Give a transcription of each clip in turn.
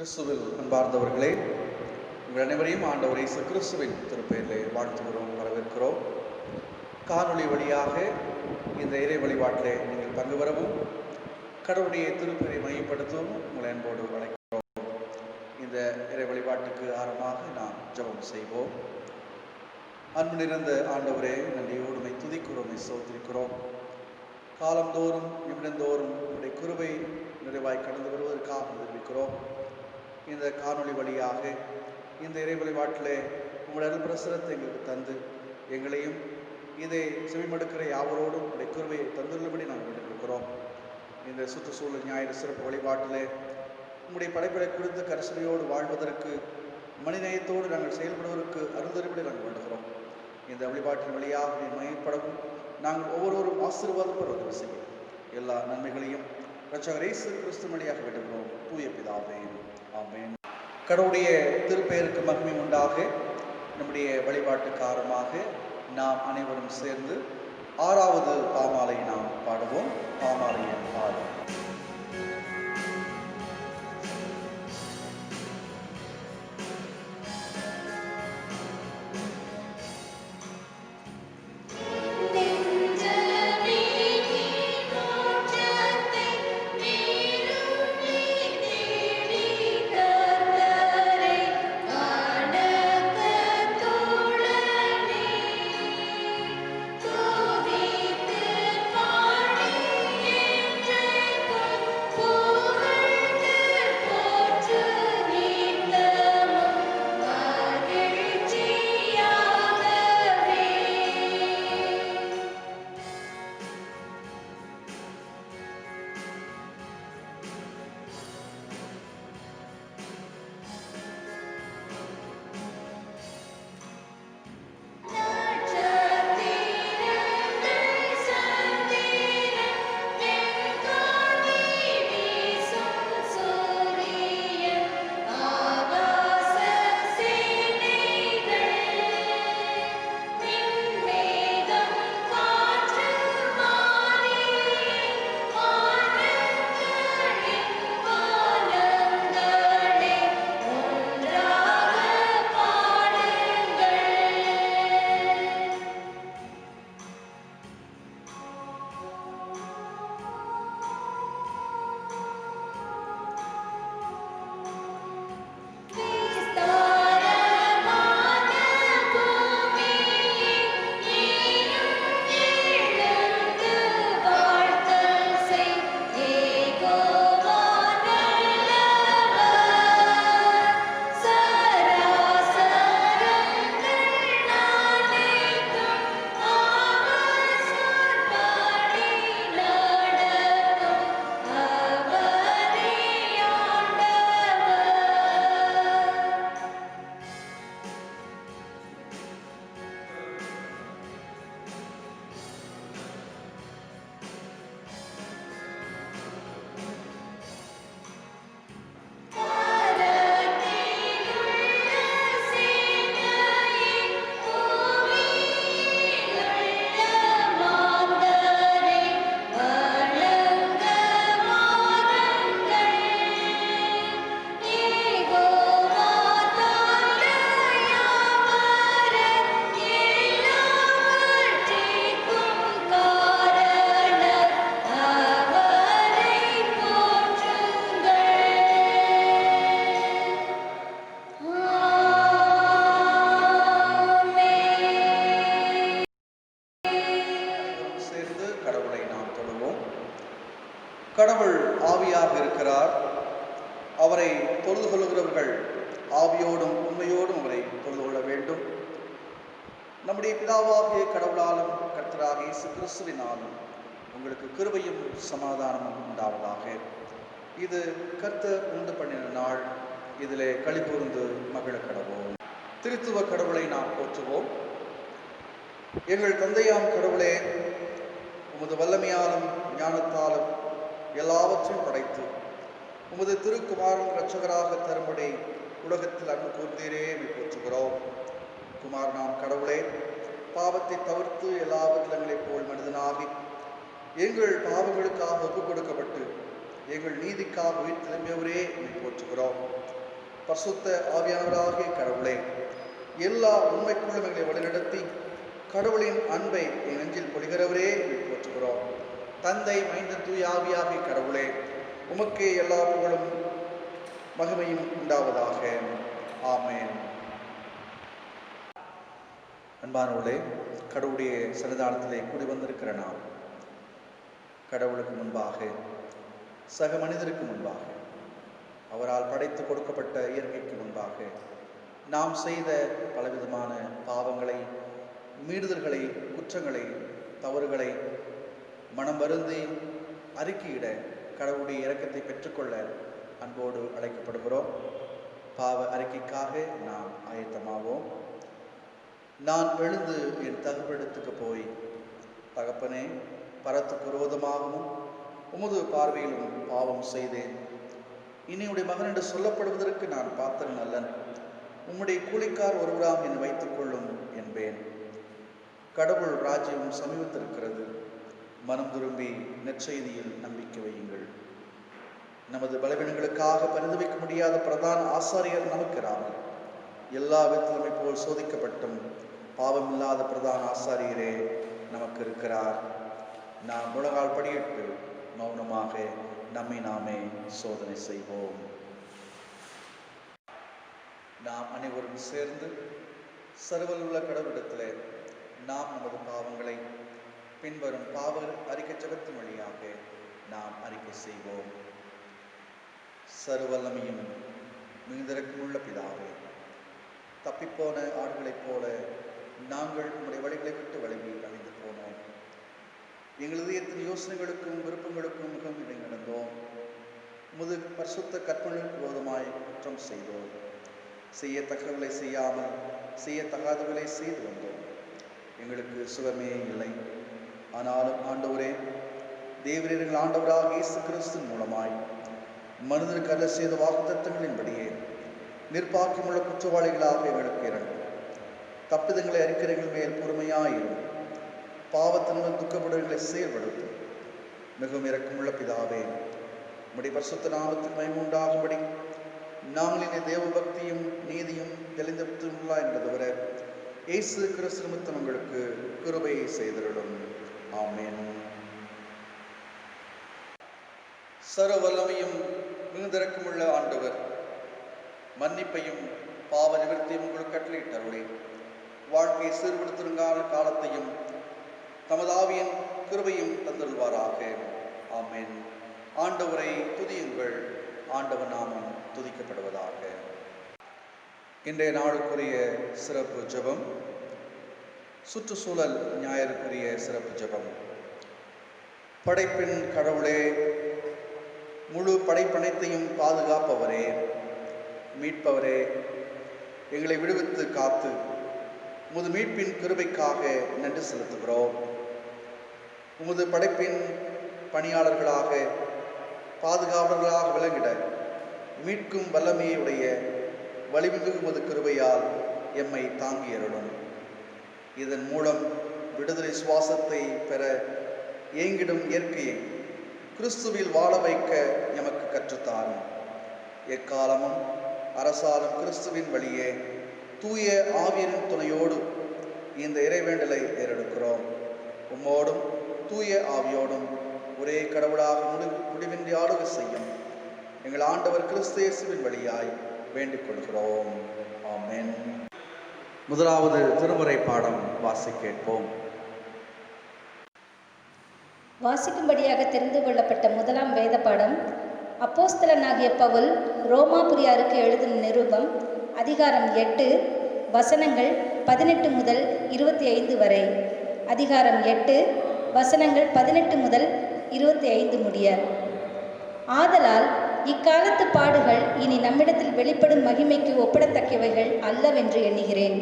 கிறிஸ்துவில் அன்பார்ந்தவர்களே, உங்கள் அனைவரையும் ஆண்டவர் இயேசு கிறிஸ்துவின் திருப்பெயரிலே வாழ்த்துகிறோம், வரவேற்கிறோம். காணொளி வழியாக இந்த இறை வழிபாட்டிலே நீங்கள் பங்கு பெறவும் கடவுளுடைய திருப்பெயரை மையப்படுத்தவும் உங்களை அன்போடு அழைக்கிறோம். இந்த இறை வழிபாட்டுக்கு ஆரம்பமாக நாம் ஜெபம் செய்வோம். அன்பு நிறைந்த ஆண்டவரே, நன்றியோடு உம்மை துதிக்கிறோம், சோத்திரிக்கிறோம். காலந்தோறும் நிமிடந்தோறும் உடைய கிருபை நிறைவாய் கடந்து வருவதற்காக தெரிவிக்கிறோம். இந்த காணொளி வழியாக இந்த இறை வழிபாட்டிலே உங்களுடைய அருள்பிரசுரத்தை எங்களுக்கு தந்து எங்களையும் இதை செவிமடுக்கிற யாவரோடும் உடைய கிருபையை தந்துள்ளபடி நாங்கள் வேண்டியிருக்கிறோம். இந்த சுற்றுச்சூழல் ஞாயிறு சிறப்பு வழிபாட்டிலே உங்களுடைய படைப்படை குறித்து கரிசனையோடு வாழ்வதற்கு மனிதநேயத்தோடு நாங்கள் செயல்படுவதற்கு அருந்தறிபடி நாங்கள் வேண்டுகிறோம். இந்த வழிபாட்டின் வழியாக மையப்படவும் நாங்கள் ஒவ்வொருவரும் ஆசீர்வாதம் பெற உதவி செய்யும். எல்லா நன்மைகளையும் இரட்சகர் இயேசு கிறிஸ்து வழியாக வேண்டுகிறோம், தூய பிதாவே, ஆமென். கடவுளுடைய திருப்பெயருக்கு மகிமை உண்டாக நம்முடைய வழிபாட்டுக்காரமாக நாம் அனைவரும் சேர்ந்து 6வது பாமாலை நாம் பாடுவோம். பாமாலையின் பாடு. கடவுள் ஆவியாக இருக்கிறார். அவரை தொழுது கொள்கிறவர்கள் ஆவியோடும் உண்மையோடும் அவரை தொழுது கொள்ள வேண்டும். நம்முடைய பிதாவாகிய கடவுளாலும் கர்த்தராகிய இயேசு கிறிஸ்துவினாலும் உங்களுக்கு கிருபையும் சமாதானமும் உண்டாவதாக. இது கர்த்தர் உண்டு பண்ணின நாள், இதிலே களிகூர்ந்து மகிழ கடவோம். திருத்துவ கடவுளை நாம் போற்றுவோம். எங்கள் தந்தையாம் கடவுளே, உமது வல்லமையாலும் ஞானத்தாலும் எல்லாவற்றையும் படைத்து உமது திருக்குமாரன் இரட்சகராக தரும்படி உலகத்தில் அன்பு கூர்ந்தீரே போற்றுகிறோம். குமாரனாம் கடவுளே, பாவத்தை தவிர்த்து எல்லாவற்றிலங்களைப் போல் மனிதனாகி எங்கள் பாவங்களுக்காக ஒப்புக் கொடுக்கப்பட்டு எங்கள் நீதிக்காக உயிர் திரும்பியவரே போற்றுகிறோம். பரிசுத்த ஆவியானவராகிய கடவுளே, எல்லா உண்மைக்குள்ளும் எங்களை வழிநடத்தி கடவுளின் அன்பை என் நெஞ்சில் பொழிகிறவரே போற்றுகிறோம். தந்தை, மைந்தன், தூய ஆவியாகிய கடவுளே, உமக்கே எல்லா புகழும் மகிமையும் உண்டாவதாக. ஆமென். அன்பானவர்களே, கடவுளுடைய சன்னிதானத்திலே கூடி வந்திருக்கிற நாம் கடவுளுக்கு முன்பாக, சக மனிதருக்கு முன்பாக, அவரால் படைத்து கொடுக்கப்பட்ட இயற்கைக்கு முன்பாக நாம் செய்த பலவிதமான பாவங்களை, மீறுதல்களை, குற்றங்களை, தவறுகளை மனம் வருந்தி அறிக்கையிட கடவுளுடைய இரக்கத்தை பெற்றுக்கொள்ள அன்போடு அழைக்கப்படுகிறோம். பாவ அறிக்கைக்காக நாம் ஆயத்தமாவோம். நான் எழுந்து என் தகப்பனிடத்துக்கு போய், தகப்பனே, பரத்துக்கு விரோதமாகவும் உமது பார்வையிலும் பாவம் செய்தேன். இனி உடைய மகன் என்று சொல்லப்படுவதற்கு நான் பாத்திரன் அல்லன். உம்முடைய கூலிக்கார் ஒருவராக என்னை வைத்துக் கொள்ளும் என்பேன். கடவுள் ராஜ்யம் சமீபத்திருக்கிறது. மனம் திரும்பி நற்செய்தியில் நம்பிக்கை வையுங்கள். நமது பலவீனங்களுக்காக பரிந்துரைக்க முடியாத பிரதான ஆசாரியர் நமக்கிறார்கள். எல்லா விதத்திலுமே போல் சோதிக்கப்பட்டும் பாவமில்லாத பிரதான ஆசாரியரே நமக்கு இருக்கிறார். நாம் முழங்கால் படியிட்டு மௌனமாக நம்மை நாமே சோதனை செய்வோம். நாம் அனைவரும் சேர்ந்து சர்வல் உள்ள கடவுளிடத்திலே நாம் நமது பாவங்களை பின்வரும் பாவ அறிக்கை ஜெபத்தின் வழியாக நாம் அறிக்கை செய்வோம். சர்வல்லமையும் மிகுந்திரக்கும் உள்ள பிதாவே, தப்பிப்போன ஆடுகளைப் போல நாங்கள் உங்களுடைய வழிகளை விட்டு விலகி அழிந்து போனோம். எங்கள் இதயத்தின் யோசனைகளுக்கும் விருப்பங்களுக்கும் மிகவும் இடைநடந்தோம். உமது பரிசுத்த கற்பனைக்கு விரோதமாய் குற்றம் செய்தோம். செய்யத்தக்கவர்களை செய்யாமல் செய்யத்தகாதவர்களை செய்து வந்தோம். எங்களுக்கு சுகமே இல்லை. ஆனாலும் ஆண்டவரே, தேவரீர்கள் ஆண்டவராக இயேசு கிறிஸ்துவின் மூலமாய் மனிதருக்கு அல்ல செய்த வாக்குத்தத்தங்களின்படியே நிர்பாக்கியமுள்ள குற்றவாளிகளாக எங்களுக்கு இரண்டும் தப்பிதங்களை அறிக்கிறவர்கள் மேல் பொறுமையாயிரும். பாவத்தினுடன் துக்கப்படுவர்களை செயல்படுத்தும். மிகவும் இரக்கமுள்ள பிதாவே, உம்முடைய பரிசுத்த நாமத்துக்கு மகிமை உண்டாகும்படி நாங்கள் இனி தேவ பக்தியும் நீதியும் தெளிந்துள்ளா என்பதுவர இயேசு கிறிஸ்து நிமித்தம் உங்களுக்கு கிருபை செய்திருடும். ஆமென். சர்வ வல்லமையும் மிகுந்திரக்கமுள்ள ஆண்டவர் மன்னிப்பையும் பாவ நிவர்த்தியும் உங்களுக்கு கட்டளையிட்டருளே வாழ்க்கையை சீர்படுத்திருங்கான காலத்தையும் தமது ஆவியின் கிருபையும் தந்தருள்வாராக. ஆமென். ஆண்டவரை துதியுங்கள். ஆண்டவர் நாமம் துதிக்கப்படுவதாக. இன்றைய நாளுக்குரிய சிறப்பு ஜெபம், சுற்றுச்சூழல் ஞாயிறுக்குரிய சிறப்பு ஜெபம். படைப்பின் கடவுளே, முழு படைப்பனைத்தையும் பாதுகாப்பவரே, மீட்பவரே, எங்களை விடுவித்து காத்து உமது மீட்பின் கிருபைக்காக நன்றி செலுத்துகிறோம். உமது படைப்பின் பணியாளர்களாக, பாதுகாவலர்களாக விளங்கிட மீட்கும் வல்லமையுடைய வலிமிகு உமது கிருபையால் எம்மை தாங்கியருளும். இதன் மூலம் விடுதலை சுவாசத்தை பெற ஏங்கிடும் இயற்கையை கிறிஸ்துவில் வாழ வைக்க எமக்கு கற்றுத்தாரும். எக்காலமும் அரசாலும் கிறிஸ்துவின் வழியே தூய ஆவியரின் துணையோடு இந்த இறைவேண்டலை ஏறெடுக்கிறோம். உம்மோடும் தூய ஆவியோடும் ஒரே கடவுளாக முடிவின்றி ஆளுகை செய்யும் எங்கள் ஆண்டவர் கிறிஸ்து இயேசுவின் வழியாய் வேண்டிக் கொள்கிறோம். ஆமென். முதலாவது திருமுறை பாடம் வாசி கேட்போம். வாசிக்கும்படியாக தெரிந்து கொள்ளப்பட்ட முதலாம் வேத பாடம் அப்போஸ்தலனாகிய பவுல் ரோமாபுரியாருக்கு எழுதின நிருபம், அதிகாரம் 8, வசனங்கள் 18 முதல் 25 வரை. அதிகாரம் 8, வசனங்கள் 18 முதல் 25 முடிய. ஆதலால் இக்காலத்து பாடுகள் இனி நம்மிடத்தில் வெளிப்படும் மகிமைக்கு ஒப்பிடத்தக்கவைகள் அல்லவென்று எண்ணுகிறேன்.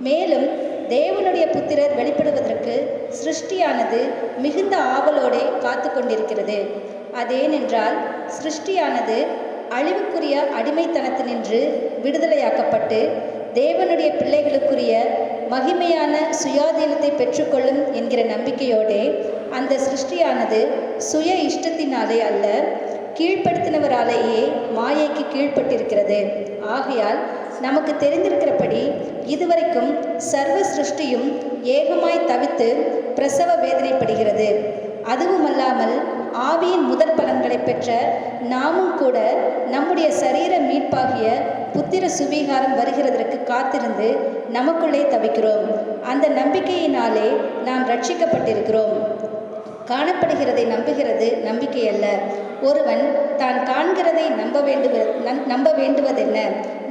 மேலும் தேவனுடைய புத்திரர் வெளிப்படுவதற்கு சிருஷ்டியானது மிகுந்த ஆவலோடே காத்து கொண்டிருக்கிறது. அதேனென்றால் சிருஷ்டியானது அழிவுக்குரிய அடிமைத்தனத்தினின்று விடுதலையாக்கப்பட்டு தேவனுடைய பிள்ளைகளுக்குரிய மகிமையான சுயாதீனத்தை பெற்றுக்கொள்ளும் என்கிற நம்பிக்கையோடே அந்த சிருஷ்டியானது சுய இஷ்டத்தினாலே அல்ல, கீழ்ப்படுத்தினவராலேயே மாயைக்கு கீழ்ப்பட்டிருக்கிறது. ஆகையால் நமக்கு தெரிந்திருக்கிறபடி இதுவரைக்கும் சர்வ சிருஷ்டியும் ஏகமாய் தவித்து பிரசவ வேதனைப்படுகிறது. அதுவுமல்லாமல் ஆவியின் முதற் பலன்களை பெற்ற நாமும் கூட நம்முடைய சரீர மீட்பாகிய புத்திர சுவீகாரம் வருகிறதற்கு காத்திருந்து நமக்குள்ளே தவிக்கிறோம். அந்த நம்பிக்கையினாலே நாம் ரட்சிக்கப்பட்டிருக்கிறோம். காணப்படுகிறதை நம்புகிறது நம்பிக்கை அல்ல. ஒருவன் தான் காண்கிறதை நம்ப வேண்டுவதென்ன?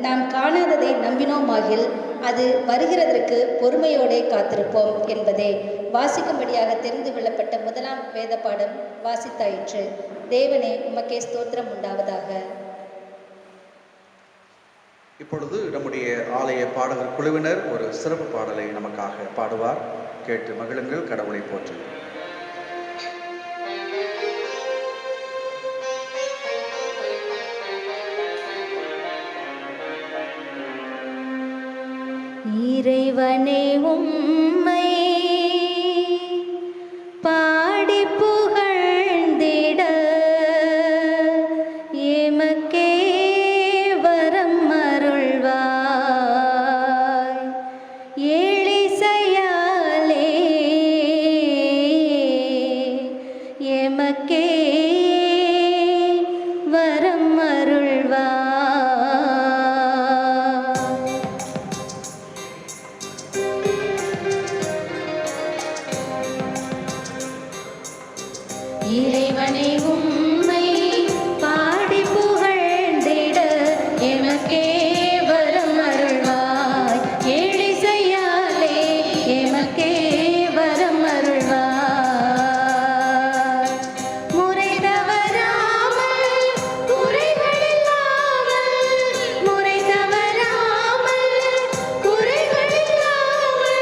நாம் காணாததை நம்பினோமாகில் அது வருகிறதற்கு பொறுமையோடே காத்திருப்போம் என்பதே. வாசிக்கும்படியாக தெரிந்து கொள்ளப்பட்ட முதலாம் வேத பாடம் வாசித்தாயிற்று. தேவனே, உமக்கே ஸ்தோத்திரம் உண்டாவதாக. இப்பொழுது நம்முடைய ஆலய பாடகர் குழுவினர் ஒரு சிறப்பு பாடலை நமக்காக பாடுவார். கேட்டு மகிழுங்கள். கடவுளை போற்று. இறைவனே, உம்மை பாடி புகழ்ந்திட எமக்கே வரம் அருள்வாய். ஏழிசையாலே எமக்கே வரம் அருள்வாய். இறைவனே, உம்மை பாடி புகழ்ந்திட எமக்கே வரம் அருள்வாய். ஏழிசையாலே எமக்கே வரம் அருள்வாய். முறை தவறாமல் குறைகளில்லாமல், முறை தவறாமல் குறைகளில்லாமல்,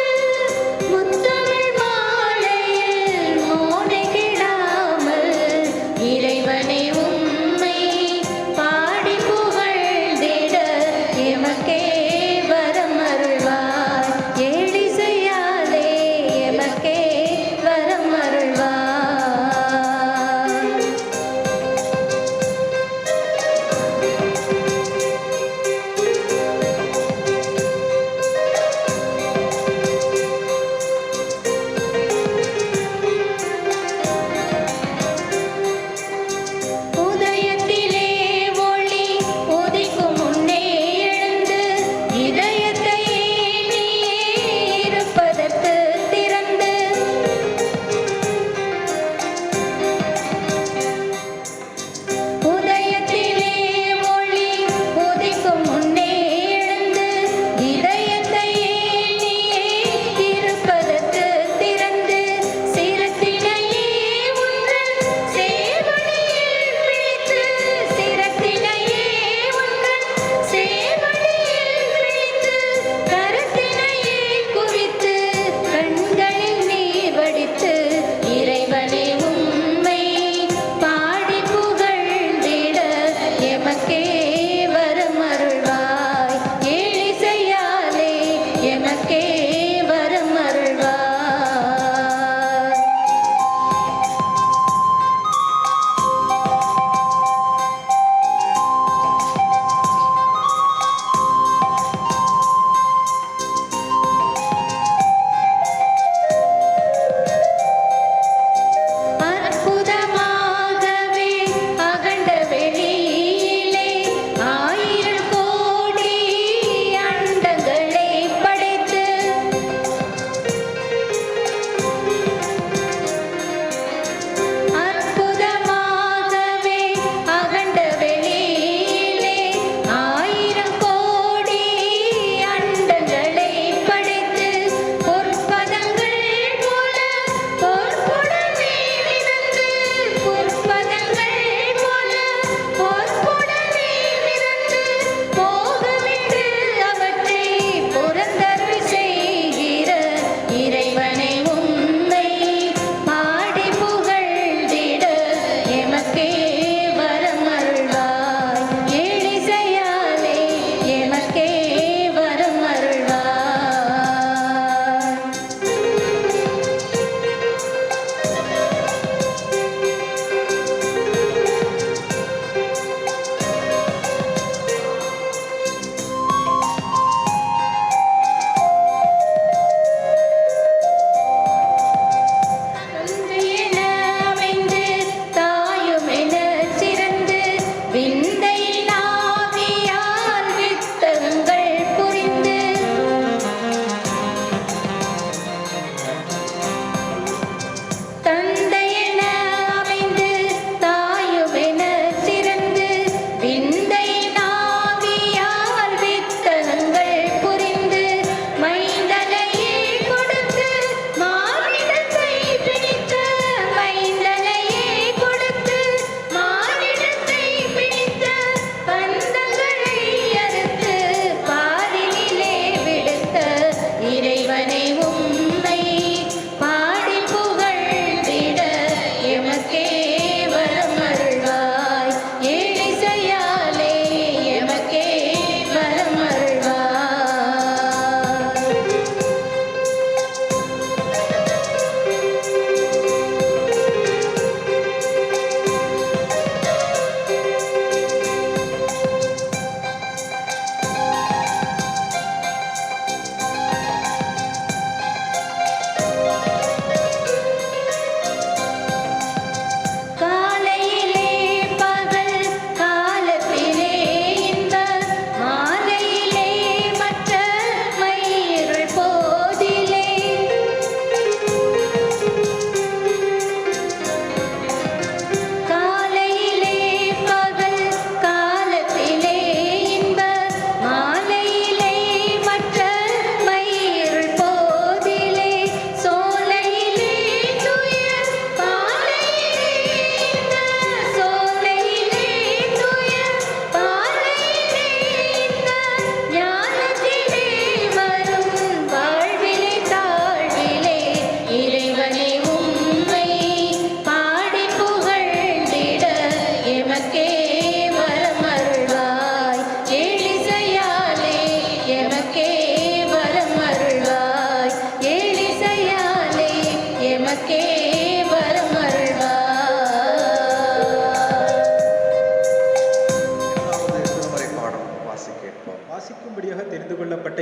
முத்தமிழ் மாலையில் மோனை கிடாமல்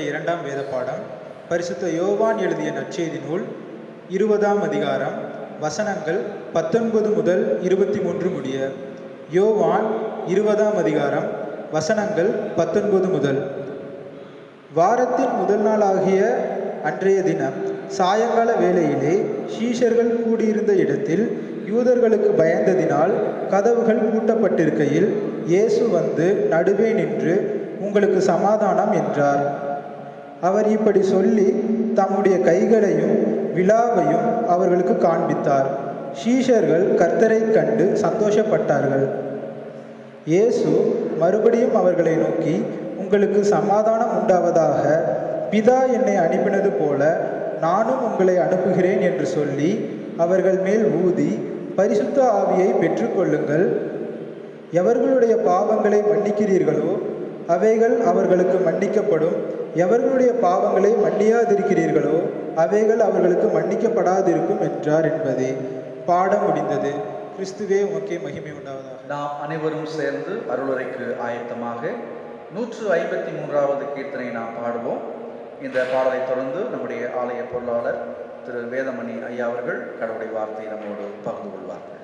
இரண்டாம் வேத பாடம் பரிசுத்த யோவான் எழுதிய நற்செய்தி நூல் 20ஆம் அதிகாரம் வசனங்கள் 19 முதல் 23 முடிய. யோவான் 20ஆம் அதிகாரம் வசனங்கள் 19 முதல். வாரத்தின் முதல் நாளாகிய அன்றைய தினம் சாயங்கால வேளையிலே சீஷர்கள் கூடியிருந்த இடத்தில் யூதர்களுக்கு பயந்ததினால் கதவுகள் பூட்டப்பட்டிருக்கையில் இயேசு வந்து நடுவே நின்று, உங்களுக்கு சமாதானம் என்றார். அவர் இப்படி சொல்லி தம்முடைய கைகளையும் விலாவையும் அவர்களுக்கு காண்பித்தார். சீஷர்கள் கர்த்தரை கண்டு சந்தோஷப்பட்டார்கள். இயேசு மறுபடியும் அவர்களை நோக்கி, உங்களுக்கு சமாதானம் உண்டாவதாக. பிதா என்னை அனுப்பினது போல நானும் உங்களை அனுப்புகிறேன் என்று சொல்லி அவர்கள் மேல் ஊதி, பரிசுத்த ஆவியை பெற்றுக்கொள்ளுங்கள். எவர்களுடைய பாவங்களை மன்னிக்கிறீர்களோ அவைகள் அவர்களுக்கு மன்னிக்கப்படும், எவர்களுடைய பாவங்களை மன்னியாதிருக்கிறீர்களோ அவைகள் அவர்களுக்கு மன்னிக்கப்படாதிருக்கும் என்றார் என்பதே. பாடம் முடிந்தது. கிறிஸ்துவே உமக்கே மகிமை உண்டாவதாக. நாம் அனைவரும் சேர்ந்து அருளுரைக்கு ஆயத்தமாக 153வது கீர்த்தனை நாம் பாடுவோம். இந்த பாடலை தொடர்ந்து நம்முடைய ஆலய பொருளாளர் திரு வேதமணி ஐயா அவர்கள் கடவுளுடைய வார்த்தையை நம்மோடு பகிர்ந்து கொள்வார்கள்.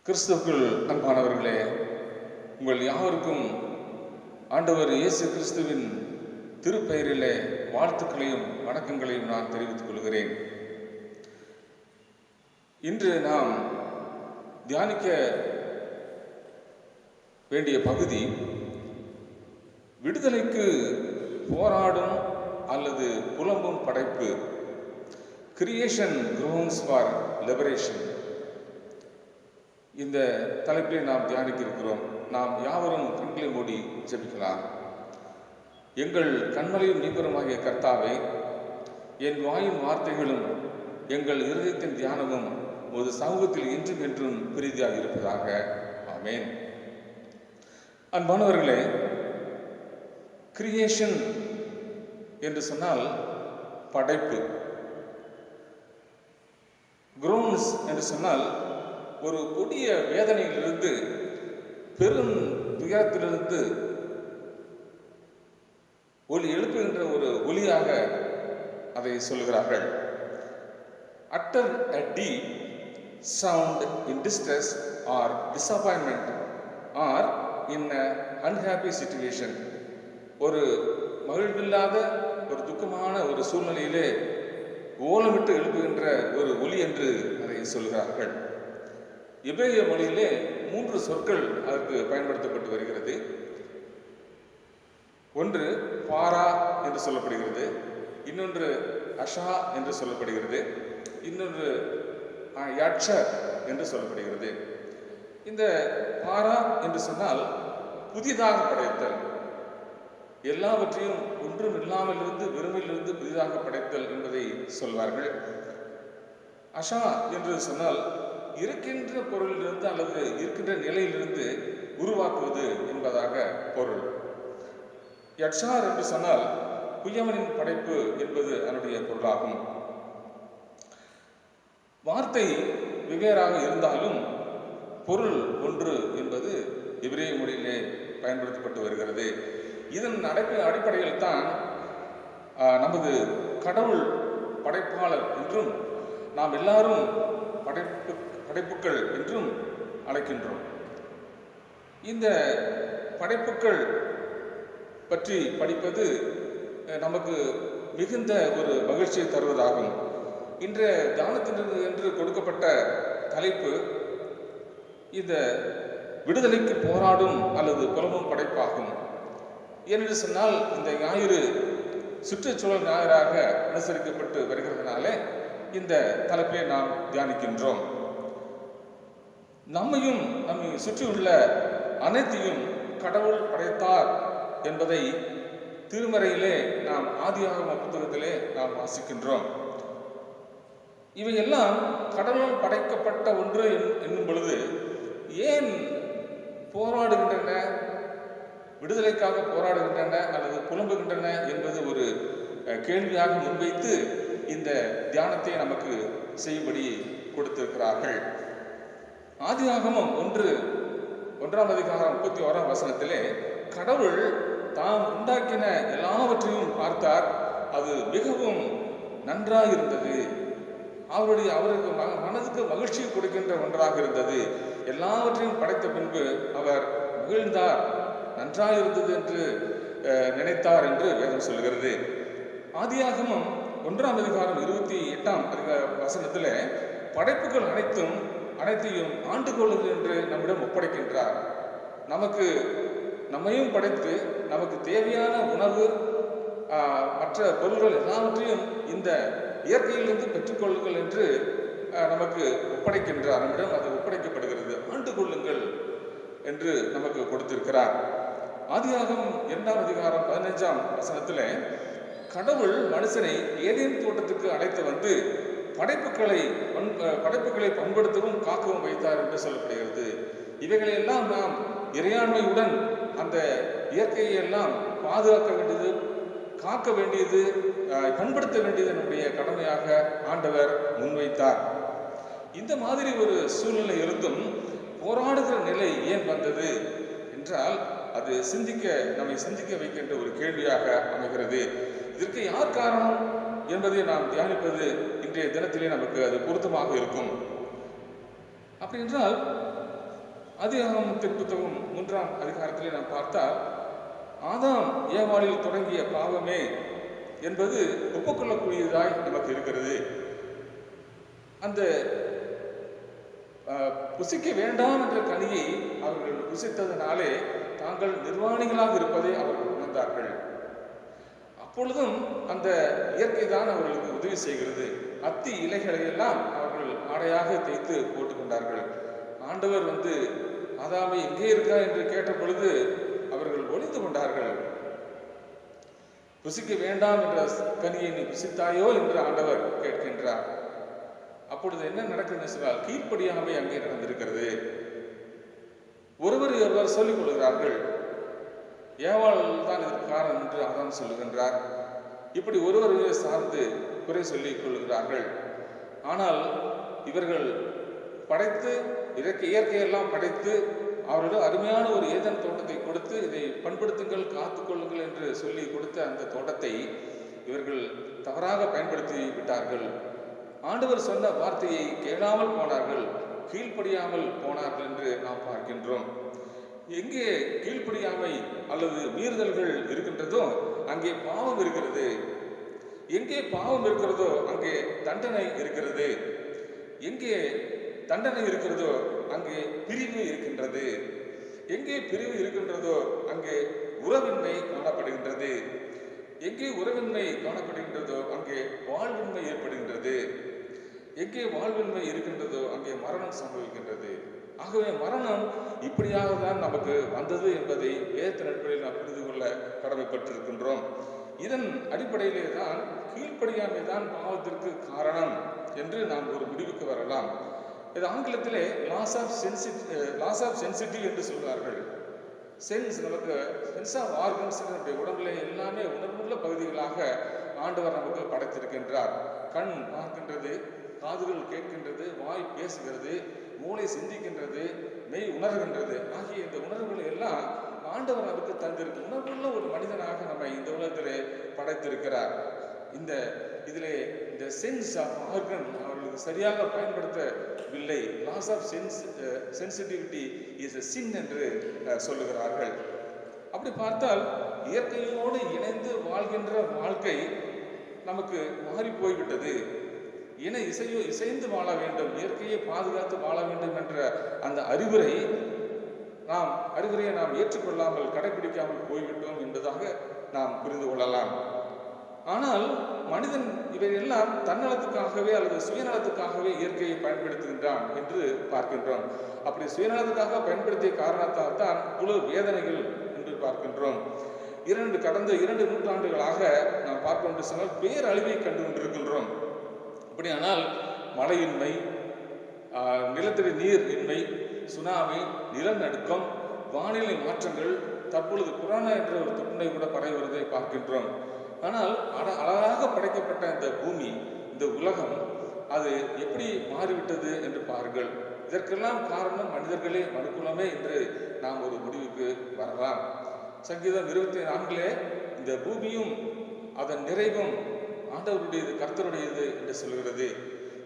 கிறிஸ்துவுக்குள் அன்பானவர்களே, உங்கள் யாவருக்கும் ஆண்டவர் இயேசு கிறிஸ்துவின் திருப்பெயரிலே வாழ்த்துக்களையும் வணக்கங்களையும் நான் தெரிவித்துக் கொள்கிறேன். இன்று நாம் தியானிக்க வேண்டிய பகுதி விடுதலைக்கு போராடும் அல்லது புலம்பும் படைப்பு. Creation groans for liberation. இந்த தலைப்பிலே நாம் தியானிக்க இருக்கிறோம். நாம் யாவரும் கண்களை மூடி ஜெபிக்கலாம். எங்கள் கண்மலையும் மீன்பெருமாகிய கர்த்தாவே, என் வாயின் வார்த்தைகளும் எங்கள் இருதயத்தின் தியானமும் ஒரு சமூகத்தில் இன்றும் என்றும் பிரீதியாக இருப்பதாக. ஆமேன். அன்பானவர்களே, கிரியேஷன் என்று சொன்னால் படைப்பு. குரோன்ஸ் என்று சொன்னால் ஒரு கொடிய வேதனையிலிருந்து, பெரும் துயரத்திலிருந்து ஒலி எழுப்புகின்ற ஒரு ஒலியாக அதை சொல்கிறார்கள். Utter a deep sound in distress or disappointment or in an unhappy situation. ஒரு மகிழ்வில்லாத ஒரு துக்கமான ஒரு சூழ்நிலையிலே ஓலமிட்டு எழுப்புகின்ற ஒரு ஒலி என்று அதை சொல்கிறார்கள். எபிரேய மொழியிலே 3 சொற்கள் அதற்கு பயன்படுத்தப்பட்டு வருகிறது. ஒன்று பாரா என்று சொல்லப்படுகிறது, இன்னொன்று அஷா என்று சொல்லப்படுகிறது, இன்னொன்று யட்சர் என்று சொல்லப்படுகிறது. இந்த பாரா என்று சொன்னால் புதிதாக படைத்தல், எல்லாவற்றையும் ஒன்றும் இல்லாமலிருந்து வெறுமையிலிருந்து புதிதாக படைத்தல் என்பதை சொல்வார்கள். அஷா என்று சொன்னால் இருக்கின்ற பொருளிலிருந்து அல்லது இருக்கின்ற நிலையிலிருந்து உருவாக்குவது என்பதாக பொருள். யட்சார் என்று சொன்னால் குயவனின் படைப்பு என்பது அதனுடைய பொருளாகும். வார்த்தை வெவ்வேறாக இருந்தாலும் பொருள் ஒன்று என்பது எபிரேய மொழியிலே பயன்படுத்தப்பட்டு வருகிறது. இதன் அடிப்படையில் தான் நமது கடவுள் படைப்பாளர் என்றும் நாம் எல்லாரும் படைப்புக்கள் என்றும் அழைக்கின்றோம். இந்த படைப்புக்கள் பற்றி படிப்பது நமக்கு மிகுந்த ஒரு மகிழ்ச்சியை தருவதாகும். இன்றைய தியானத்திற்கு என்று கொடுக்கப்பட்ட தலைப்பு இந்த விடுதலைக்கு போராடும் அல்லது புலம்பும் படைப்பாகும். ஏனென்று சொன்னால் இந்த ஞாயிறு சுற்றுச்சூழல் ஞாயிறாக அனுசரிக்கப்பட்டு வருகிறதுனாலே இந்த தலைப்பை நாம் தியானிக்கின்றோம். நம்மையும் நம்மை சுற்றியுள்ள அனைத்தையும் கடவுள் படைத்தார் என்பதை திருமறையிலே நாம் ஆதியாகம புத்தகத்திலே நாம் வாசிக்கின்றோம். இவையெல்லாம் கடவுள் படைக்கப்பட்ட ஒன்று என்னும் பொழுது ஏன் போராடுகின்றன, விடுதலைக்காக போராடுகின்றன அல்லது புலம்புகின்றன என்பது ஒரு கேள்வியாக முன்வைத்து இந்த தியானத்தை நமக்கு செய்யும்படி கொடுத்திருக்கிறார்கள். ஆதியாகமம் 1ஆம் அதிகாரம் 31ஆம் வசனத்திலே கடவுள் தாம் உண்டாக்கின எல்லாவற்றையும் பார்த்தார், அது மிகவும் நன்றாயிருந்தது, அவருக்கு மனதுக்கு மகிழ்ச்சி கொடுக்கின்ற ஒன்றாக இருந்தது. எல்லாவற்றையும் படைத்த பின்பு அவர் மகிழ்ந்தார், நன்றாயிருந்தது என்று நினைத்தார் என்று வேதம் சொல்கிறது. ஆதியாகமம் 1ஆம் அதிகாரம் 28ஆம் வசனத்தில் படைப்புகள் அனைத்தையும் ஆண்டு கொள்ளுங்கள் என்று நம்மிடம் ஒப்படைக்கின்றார். நம்மையும் படைத்து நமக்கு தேவையான உணவு மற்ற பொருள்கள் எல்லாவற்றையும் இந்த இயற்கையிலிருந்து பெற்றுக்கொள்ளுங்கள் என்று நமக்கு ஒப்படைக்கின்றார். நம்மிடம் அது ஒப்படைக்கப்படுகிறது. ஆண்டு கொள்ளுங்கள் என்று நமக்கு கொடுத்திருக்கிறார். ஆதியாகமம் 2ஆம் அதிகாரம் 15ஆம் வசனத்தில் கடவுள் மனுஷனை ஏதேன் தோட்டத்துக்கு அழைத்து வந்து படைப்புகளை பண்படுத்தவும் காக்கவும் வைத்தார் என்று சொல்லப்படுகிறது. இவைகளையெல்லாம் நாம் இறையாண்மையுடன் அந்த இயற்கையை எல்லாம் பாதுகாக்க வேண்டியது, காக்க வேண்டியது, பண்படுத்த வேண்டியது நம்முடைய கடமையாக ஆண்டவர் முன்வைத்தார். இந்த மாதிரி ஒரு சூழ்நிலை இருந்தும் போராடுகிற நிலை ஏன் வந்தது என்றால் அது நம்மை சிந்திக்க வைக்கின்ற ஒரு கேள்வியாக அமைகிறது. இதற்கு யார் காரணம் என்பதை நாம் தியானிப்பது இன்றைய தினத்திலே நமக்கு அது பொருத்தமாக இருக்கும். அப்படி என்றால் ஆதியாகமத்தின் புத்தகம் 3ஆம் அதிகாரத்திலே நாம் பார்த்தால் ஆதாம் ஏவாளில் தொடங்கிய பாவமே என்பது ஒப்புக்கொள்ளக்கூடியதாய் நமக்கு இருக்கிறது. அந்த புசிக்க வேண்டாம் என்ற கனியை அவர்கள் புசித்ததனாலே தாங்கள் நிர்வாணிகளாக இருப்பதை அவர்கள் உணர்ந்தார்கள். அப்பொழுதும் அந்த இயற்கை தான் அவர்களுக்கு உதவி செய்கிறது. அத்தி இலைகளை எல்லாம் அவர்கள் ஆடையாக தேய்த்து போட்டுக்கொண்டார்கள். ஆண்டவர் ஆதாமை எங்கே இருக்கா என்று கேட்ட பொழுது அவர்கள் ஒளிந்து கொண்டார்கள். புசிக்க வேண்டாம் என்ற கனியை நீ புசித்தாயோ என்று ஆண்டவர் கேட்கின்றார். அப்பொழுது என்ன நடக்குதுன்னு சொன்னால் கீழ்ப்படியாமை அங்கே நடந்திருக்கிறது. ஒருவர் சொல்லிக் கொள்கிறார்கள், ஏவாள் தான் இதற்கு காரணம் என்று ஆதாம் சொல்லுகின்றார். இப்படி ஒருவரை சார்ந்து குறை சொல்லிக் கொள்கிறார்கள். ஆனால் இவர்கள் படைத்து இயற்கையெல்லாம் படைத்து அவர்கள் அருமையான ஒரு ஏதன் தோட்டத்தை கொடுத்து இதை பண்படுத்துங்கள், காத்துக்கொள்ளுங்கள் என்று சொல்லி கொடுத்த அந்த தோட்டத்தை இவர்கள் தவறாக பயன்படுத்தி விட்டார்கள். ஆண்டவர் சொன்ன வார்த்தையை கேளாமல் போனார்கள், கீழ்ப்படியாமல் போனார்கள் என்று நாம் பார்க்கின்றோம். எங்கே கீழ்ப்படியாமை அல்லது மீறுதல்கள் இருக்கின்றதோ அங்கே பாவம் இருக்கிறது. எங்கே பாவம் இருக்கிறதோ அங்கே தண்டனை இருக்கிறது. எங்கே தண்டனை இருக்கிறதோ அங்கே பிரிவு இருக்கின்றது. எங்கே பிரிவு இருக்கின்றதோ அங்கே உறவின்மை காணப்படுகின்றது. எங்கே உறவின்மை காணப்படுகின்றதோ அங்கே வாழ்வின்மை ஏற்படுகின்றது. எங்கே வாழ்வின்மை இருக்கின்றதோ அங்கே மரணம் சம்பவிக்கின்றது. ஆகவே மரணம் இப்படியாக தான் நமக்கு வந்தது என்பதை வேதத்தின் அடிப்படையில் நாம் புரிந்து கொள்ள கடமைப்பட்டிருக்கின்றோம். இதன் அடிப்படையிலே தான் கீழ்ப்படியாமை தான் பாவத்திற்கு காரணம் என்று நாம் ஒரு முடிவுக்கு வரலாம். இது ஆங்கிலத்திலே லாஸ் ஆஃப் சென்சிட்டிவ் என்று சொல்வார்கள். சென்ஸ், நமக்கு சென்ஸ் ஆஃப் ஆர்கன்ஸ், நம்முடைய உடம்புல எல்லாமே உணர்வுள்ள பகுதிகளாக ஆண்டவர் நமக்கு படைத்திருக்கின்றார். கண் பார்க்கின்றது, காதுகள் கேட்கின்றது, வாய் பேசுகிறது, மூளை சிந்திக்கின்றது, மெய் உணர்கின்றது. ஆகிய இந்த உணர்வுகளை எல்லாம் ஆண்டவர் நமக்கு தந்திருக்கு. உணர்வுள்ள ஒரு மனிதனாக நம்ம இந்த உலகத்திலே படைத்திருக்கிறார். இதிலே இந்த சென்ஸ் ஆஃப் ஆர்கன் அவர்களுக்கு சரியாக பயன்படுத்தவில்லை. Loss of sensitivity is a sin என்று சொல்லுகிறார்கள். அப்படி பார்த்தால் இயற்கையோடு இணைந்து வாழ்கின்ற வாழ்க்கை நமக்கு மாறி போய்விட்டது. இசைந்து வாழ வேண்டும், இயற்கையை பாதுகாத்து வாழ வேண்டும் என்ற அந்த அறிவுரையை நாம் ஏற்றுக்கொள்ளாமல் கடைபிடிக்காமல் போய்விட்டோம் என்பதாக நாம் புரிந்து கொள்ளலாம். ஆனால் மனிதன் இவையெல்லாம் தன்னலத்துக்காகவே அல்லது சுயநலத்துக்காகவே இயற்கையை பயன்படுத்துகின்றான் என்று பார்க்கின்றோம். அப்படி சுயநலத்துக்காக பயன்படுத்திய காரணத்தால் தான் இவ்வளவு வேதனைகள் என்று பார்க்கின்றோம். கடந்த 2 நூற்றாண்டுகளாக நாம் பார்க்க என்று சொன்னால் பேரழிவை கண்டு கொண்டிருக்கின்றோம். அப்படியானால் மழையின்மை, நிலத்தடி நீர் இன்மை, சுனாமி, நிலநடுக்கம், வானிலை மாற்றங்கள், தற்பொழுது கொரோனா என்ற ஒரு தொற்றுநோய் கூட பரவி வருவதை பார்க்கின்றோம். ஆனால் அழகாக படைக்கப்பட்ட இந்த பூமி, இந்த உலகம், அது எப்படி மாறிவிட்டது என்று பாருங்கள். இதற்கெல்லாம் காரணம் மனிதர்களே, மனுக்குலமே என்று நாம் ஒரு முடிவுக்கு வரலாம். சங்கீதம் 24 இந்த பூமியும் அதன் நிறைவும் ஆண்டவருடையது, கர்த்தருடையது என்று சொல்கிறது.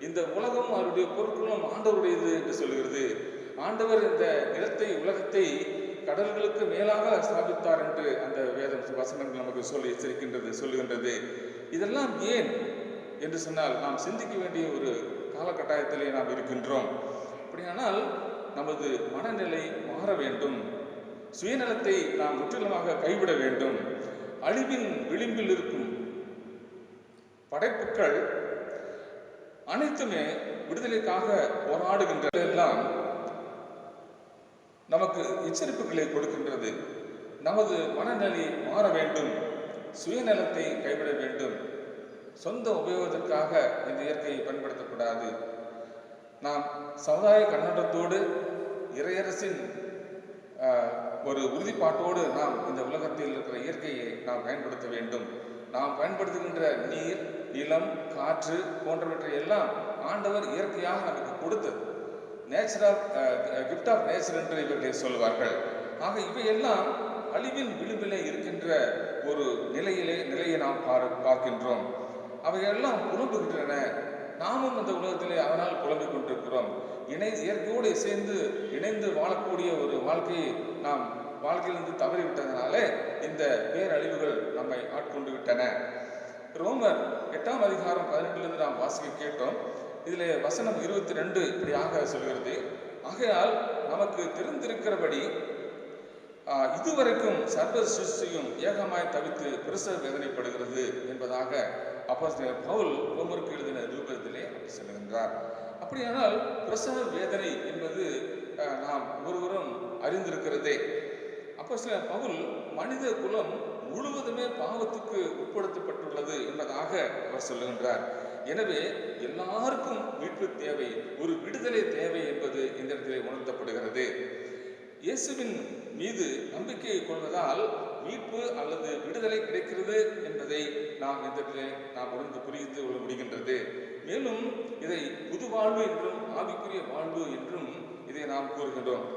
இந்த உலகம் அவருடைய பொருட்களும் ஆண்டவருடையது என்று சொல்கிறது. ஆண்டவர் இந்த நிலத்தை, உலகத்தை கடல்களுக்கு மேலாக ஸ்தாபித்தார் என்று அந்த வேதம் வசனங்கள் நமக்கு சொல்லுகின்றது. இதெல்லாம் ஏன் என்று சொன்னால் நாம் சிந்திக்க வேண்டிய ஒரு காலகட்டாயத்திலே நாம் இருக்கின்றோம். அப்படியானால் நமது மனநிலை மாற வேண்டும். சுயநலத்தை நாம் முற்றிலுமாக கைவிட வேண்டும். அழிவின் விளிம்பில் இருக்கும் படைப்புகள் அனைத்துமே விடுதலைக்காக போராடுகின்றதெல்லாம் நமக்கு எச்சரிப்புகளை கொடுக்கின்றது. நமது மனநிலை மாற வேண்டும், சுயநலத்தை கைவிட வேண்டும். சொந்த உபயோகத்திற்காக இந்த இயற்கையை பயன்படுத்தக்கூடாது. நாம் சமுதாய கண்ணோட்டத்தோடு, இறையரசின் ஒரு உறுதிப்பாட்டோடு நாம் இந்த உலகத்தில் இருக்கிற இயற்கையை நாம் பயன்படுத்த வேண்டும். நாம் பயன்படுத்துகின்ற நீர், நிலம், காற்று போன்றவற்றை எல்லாம் ஆண்டவர் இயற்கையாக நமக்கு கொடுத்தது. கிஃப்ட் ஆஃப் நேச்சர் என்று இவர்களை சொல்வார்கள். ஆக இவையெல்லாம் அழிவின் விளிம்பிலே இருக்கின்ற ஒரு நிலையை நாம் பார்க்கின்றோம். அவையெல்லாம் புலம்புகின்றன. நாமும் இந்த உலகத்திலே அதனால் புலம்பிக் கொண்டிருக்கிறோம். இயற்கையோடு இணைந்து வாழக்கூடிய ஒரு வாழ்க்கையை நாம் வாழ்க்கையிலிருந்து தவறிவிட்டதனாலே இந்த பேரழிவுகள் நம்மை ஆட்கொண்டு விட்டன. ரோமர் 8ஆம் அதிகாரம் 18 நாம் வாசிக்க கேட்டோம். இதிலே வசனம் 22 இப்படியாக சொல்கிறது, ஆகையால் நமக்கு தெரிந்திருக்கிறபடி இதுவரைக்கும் சர்வ சிருஷ்டியும் ஏகமாய் தவித்து பிரசவ வேதனைப்படுகிறது என்பதாக அப்போஸ்தலர் பவுல் ரோமருக்கு எழுதின நிருபத்திலே சொல்லுகின்றார். அப்படியானால் பிரசவ வேதனை என்பது நாம் ஒருவரும் அறிந்திருக்கிறதே. அப்போஸ்தலர் பவுல் மனித குலம் முழுவதுமே பாவத்துக்கு உட்படுத்தப்பட்டுள்ளது என்பதாக அவர் சொல்லுகின்றார். எனவே எல்லாருக்கும் மீட்பு தேவை, ஒரு விடுதலை தேவை என்பது இந்த இடத்திலே உணர்த்தப்படுகிறது. இயேசுவின் மீது நம்பிக்கை கொள்வதால் மீட்பு அல்லது விடுதலை கிடைக்கிறது என்பதை நாம் இந்த இடத்திலே நாம் உணர்ந்து புரிந்து கொள்ள முடிகின்றது. மேலும் இதை புது வாழ்வு என்றும் ஆவிக்குரிய வாழ்வு என்றும் இதை நாம் கூறுகின்றோம்.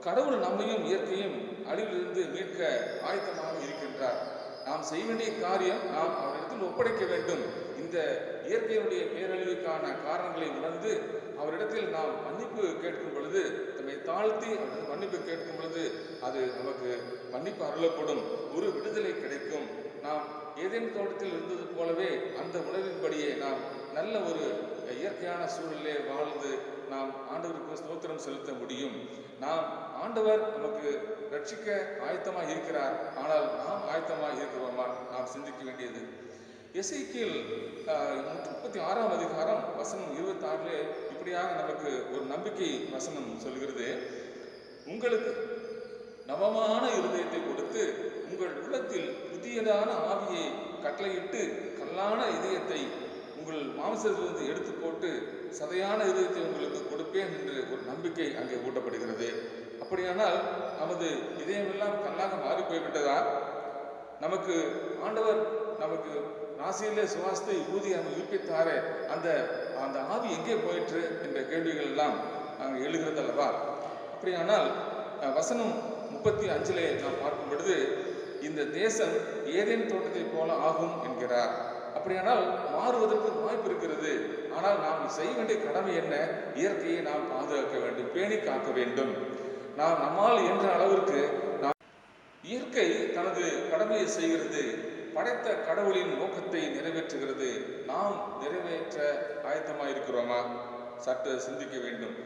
கடவுள் நம்மையும் இயற்கையும் அழிவிலிருந்து மீட்க ஆயத்தமாக இருக்கின்றார். நாம் செய்ய வேண்டிய காரியம் நாம் அவரிடத்தில் ஒப்படைக்க வேண்டும். இந்த இயற்கையினுடைய பேரழிவுக்கான காரணங்களை உணர்ந்து அவரிடத்தில் நாம் மன்னிப்பு கேட்கும் பொழுது, தம்மை தாழ்த்தி மன்னிப்பு கேட்கும் பொழுது அது நமக்கு மன்னிப்பு அருளப்படும், ஒரு விடுதலை கிடைக்கும். நாம் ஏதேனும் தோட்டத்தில் இருந்தது போலவே அந்த உணர்வின்படியே நாம் நல்ல ஒரு இயற்கையான சூழலிலே வாழ்ந்து நாம் ஆண்டவருக்கு ஸ்தோத்திரம் செலுத்த முடியும். நாம் ஆண்டவர் நமக்கு ரட்சிக்க ஆயத்தமாக இருக்கிறார், ஆனால் நாம் ஆயத்தமாக இருக்கிறோமா நாம் சிந்திக்க வேண்டியது. எசேக்கியேல் 36ஆம் அதிகாரம் வசனம் 26 இப்படியாக நமக்கு ஒரு நம்பிக்கை வசனம் சொல்கிறது, உங்களுக்கு நவமான இருதயத்தை கொடுத்து உங்கள் உள்ளத்தில் புதியதான ஆவியை கட்டளையிட்டு கல்லான இதயத்தை உங்கள் மாம்சத்திலிருந்து எடுத்து போட்டு சதையான இதயத்தை உங்களுக்கு கொடுப்பேன் என்று ஒரு நம்பிக்கை அங்கே ஊட்டப்படுகிறது. அப்படியானால் நமது இதயமெல்லாம் கல்லாக மாறி போய்விட்டதா? நமக்கு ஆண்டவர் நமக்கு நாசியிலே சுவாசத்தை ஊதி நம்ம உயிர்ப்பித்தாரே, அந்த அந்த ஆவி எங்கே போயிற்று என்ற கேள்விகள் எல்லாம் அங்கே எழுகிறது அல்லவா? அப்படியானால் வசனம் 35 நாம் பார்க்கும் பொழுது இந்த தேசம் ஏதேன் தோட்டத்தை போல ஆகும் என்கிறார். அப்படியானால் மாறுவதற்கு வாய்ப்பு இருக்கிறது. ஆனால் நாம் செய்ய வேண்டிய கடமை என்ன? இயற்கையை நாம் பாதுகாக்க வேண்டும், பேணி காக்க வேண்டும். நாம் நம்மால் என்ற அளவிற்கு இயற்கை தனது கடமையை செய்கிறது, படைத்த கடவுளின் நோக்கத்தை நிறைவேற்றுகிறது. நாம் நிறைவேற்ற ஆயத்தமாயிருக்கிறோமா? சற்று சிந்திக்க வேண்டும்.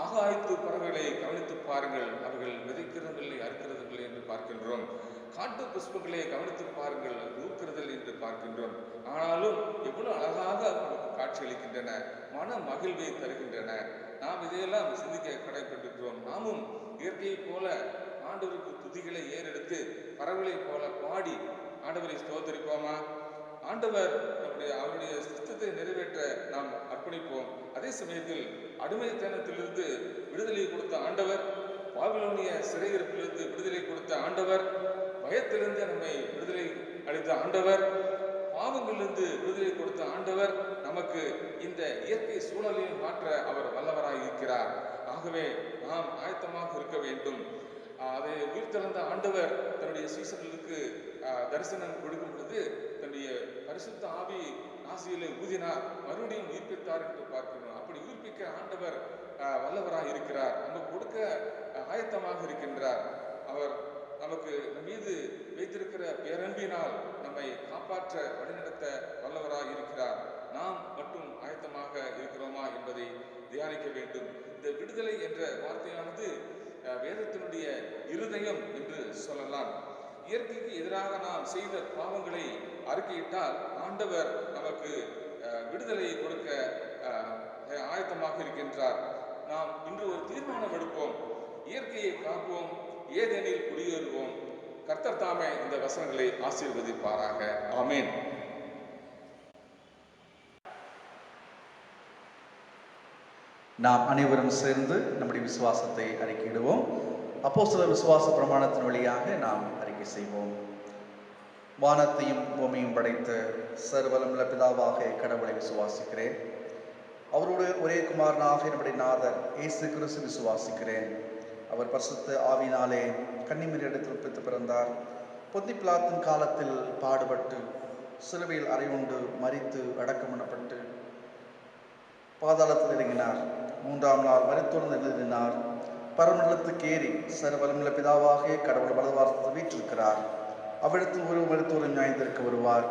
ஆகாயத்து பறவைகளை கவனித்து பாருங்கள், அவர்கள் விதைக்கிறதில்லை, அறுக்கிறதில்லை என்று பார்க்கின்றோம். காட்டு புஷ்பங்களை கவனித்து பாருங்கள், நூக்கிறதில்லை என்று பார்க்கின்றோம். ஆனாலும் எவ்வளவு அழகாக நமக்கு காட்சியளிக்கின்றன, மன மகிழ்வை தருகின்றன. நாம் இதையெல்லாம் சிந்திக்க கடைபெற்றிருக்கிறோம். நாமும் இயற்கையை போல ஆண்டவருக்கு துதிகளை ஏறெடுத்து பறவைகளை போல பாடி ஆண்டவரை ஸ்தோத்தரிப்போமா? ஆண்டவர் அவருடைய சித்தத்தை நிறைவேற்ற நாம் அர்ப்பணிப்போம். அதே சமயத்தில் அடிமைத்தனத்திலிருந்து விடுதலை கொடுத்த ஆண்டவர், பாபிலோனிய சிறையிருப்பிலிருந்து விடுதலை கொடுத்த ஆண்டவர், பயத்திலிருந்து நம்மை விடுதலை அளித்த ஆண்டவர், பாவங்களிலிருந்து விடுதலை கொடுத்த ஆண்டவர், நமக்கு இந்த இயற்கை சூழலை மாற்ற அவர் வல்லவராய் இருக்கிறார். ஆகவே நாம் ஆயத்தமாக இருக்க வேண்டும். அதை உயிர்த்தெழுந்த ஆண்டவர் தன்னுடைய சீசர்களுக்கு தரிசனம் கொடுக்கும் பொழுது தன்னுடைய பரிசுத்த ஆவி நாசியிலே ஊதினார், மறுபடியும் உயிர்ப்பித்தார் என்று பார்க்கிறோம். அப்படி உயிர்ப்பிக்க ஆண்டவர் வல்லவராக இருக்கிறார், நமக்கு கொடுக்க ஆயத்தமாக இருக்கின்றார். அவர் நமக்கு மீது வைத்திருக்கிற பேரன்பினால் நம்மை காப்பாற்ற வழிநடத்த வல்லவராக இருக்கிறார். நாம் மட்டும் ஆயத்தமாக இருக்கிறோமா என்பதை தியானிக்க வேண்டும். இந்த விடுதலை என்ற வார்த்தையானது வேதத்தினுடைய இருதயம் என்று சொல்லலாம். இயற்கைக்கு எதிராக நாம் செய்த பாவங்களை அறிக்கையிட்டால் ஆண்டவர் நமக்கு விடுதலை கொடுக்க ஆயத்தமாக இருக்கின்றார். நாம் இன்று ஒரு தீர்மானம் எடுப்போம், இயற்கையை காப்போம், ஏதேனில் குடியேறுவோம். கர்த்தர் தாமே இந்த வசனங்களை ஆசீர்வதிப்பாராக. ஆமென். நாம் அனைவரும் சேர்ந்து நம்முடைய விசுவாசத்தை அறிக்கையிடுவோம். அப்போஸ்தலர் விசுவாச பிரமாணத்தின் வழியாக நாம் அறிக்கை செய்வோம். வானத்தையும் பூமியும் படைத்த சர்வவல்லமையுள்ள பிதாவாக கடவுளை விசுவாசிக்கிறேன். அவருடைய ஒரே குமாரனாக நம்முடைய நாதர் இயேசு கிறிஸ்து விசுவாசிக்கிறேன். அவர் பரிசுத்த ஆவியினாலே கன்னிமரியிடத்தில் உற்பத்தி பிறந்தார். பொந்தி பிலாத்தின் காலத்தில் பாடுபட்டு சிலுவையில் அறையுண்டு மரித்து அடக்கம் பண்ணப்பட்டு பாதாளத்தில் இறங்கினார். 3ஆம் நாள் மரித்தோர்ந்து எழுதினார். பரமண்டலத்துக்கு ஏறி சர்வவல்லமையுள்ள பிதாவாக கடவுள் வலதுபார்த்து வீற்றிருக்கிறார். அவ்விடத்தில் ஒரு மருத்துவரும் நியாயத்திற்கு வருவார்.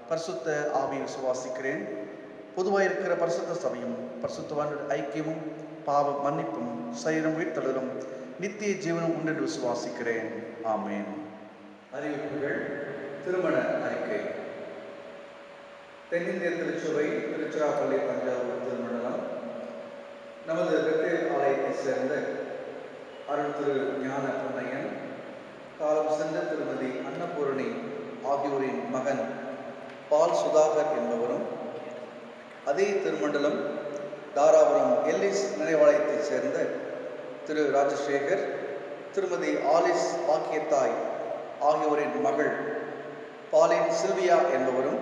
பரிசுத்த ஆவியை விசுவாசிக்கிறேன். பொதுவாக இருக்கிற பரிசுத்த சபையும் பரிசுத்தவான்கள் ஐக்கியமும் பாவ மன்னிப்பும் சரீரம் உயிர்த்தெழுதலும் நித்திய ஜீவனும் உண்டு என்று விசுவாசிக்கிறேன். ஆமேன். அறிவிப்புகள். திருமண அறிக்கை. தென்னிந்திய திருச்சபை திருச்சிராப்பள்ளி தஞ்சாவூர் திருமண்டலம் நமது பெத்தேல் ஆலயத்தைச் சேர்ந்த அருள் திரு ஞான பொன்னையன், காலம் சென்ற திருமதி அன்னபூரணி ஆகியோரின் மகன் பால் சுதாகர் என்பவரும், அதே திருமண்டலம் தாராபுரம் எல்லிஸ் நினைவாலயத்தைச் சேர்ந்த திரு ராஜசேகர், திருமதி ஆலிஸ் பாக்கியத்தாய் ஆகியோரின் மகள் பாலின் சில்வியா என்பவரும்